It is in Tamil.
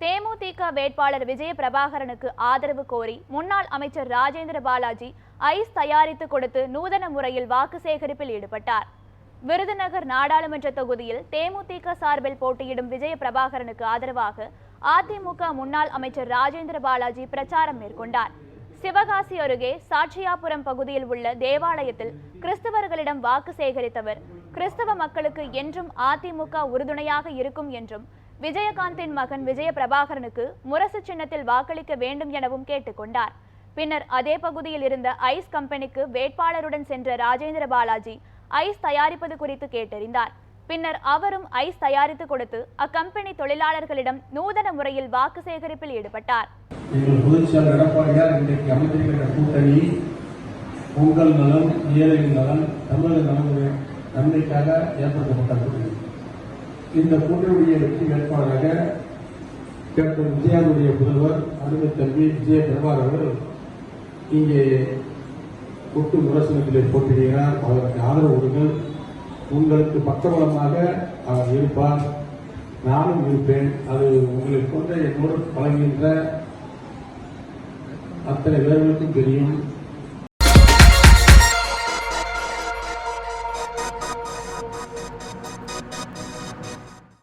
தேமுதிக வேட்பாளர் விஜய பிரபாகரனுக்கு ஆதரவு கோரி முன்னாள் அமைச்சர் ராஜேந்திர பாலாஜி ஐஸ் தயாரித்து கொடுத்து நூதன முறையில் வாக்கு சேகரிப்பில் ஈடுபட்டார். விருதுநகர் நாடாளுமன்ற தொகுதியில் தேமுதிக சார்பில் போட்டியிடும் விஜய பிரபாகரனுக்கு ஆதரவாக அதிமுக முன்னாள் அமைச்சர் ராஜேந்திர பாலாஜி பிரச்சாரம் மேற்கொண்டார். சிவகாசி அருகே சாட்சியாபுரம் பகுதியில் உள்ள தேவாலயத்தில் கிறிஸ்தவர்களிடம் வாக்கு சேகரித்தவர், கிறிஸ்தவ மக்களுக்கு என்றும் அதிமுக உறுதுணையாக இருக்கும் என்றும், விஜயகாந்தின் மகன் விஜய பிரபாகரனுக்கு முரசு சின்னத்தில் வாக்களிக்க வேண்டும் எனவும் கேட்டுக்கொண்டார். பின்னர் அதே பகுதியில் இருந்த ஐஸ் கம்பெனிக்கு வேட்பாளருடன் சென்ற ராஜேந்திர பாலாஜி ஐஸ் தயாரிப்பது குறித்து கேட்டறிந்தார். பின்னர் அவரும் ஐஸ் தயாரித்து கொடுத்து அக்கம்பெனி தொழிலாளர்களிடம் நூதன முறையில் வாக்கு சேகரிப்பில் ஈடுபட்டார். பொதுச்செயலாளர் எடப்பாடியார் இன்றைக்கு அமைந்திருக்கிற கூட்டணி உங்கள் நலம், ஏழைகள் நலன், தமிழக நலன் நன்மைக்காக ஏற்படுத்தப்பட்ட கூட்டணி. இந்த கூட்டணியுடைய வெற்றி வேட்பாளராக கேப்டன் விஜயாவுடைய புதல்வர் அருமை தம்பி விஜய பிரபாகர் அவர்கள் இங்கே கொட்டு முரசனத்திலே போட்டியிடுகிறார். அவருக்கு ஆதரவு கொடுங்கள். உங்களுக்கு பக்கபலமாக அவர் இருப்பார், நானும் இருப்பேன். அது உங்களுக்கு கொண்ட என்னோடு பழகுகின்ற அத்தனை பேர்களுக்கும் தெரியும்.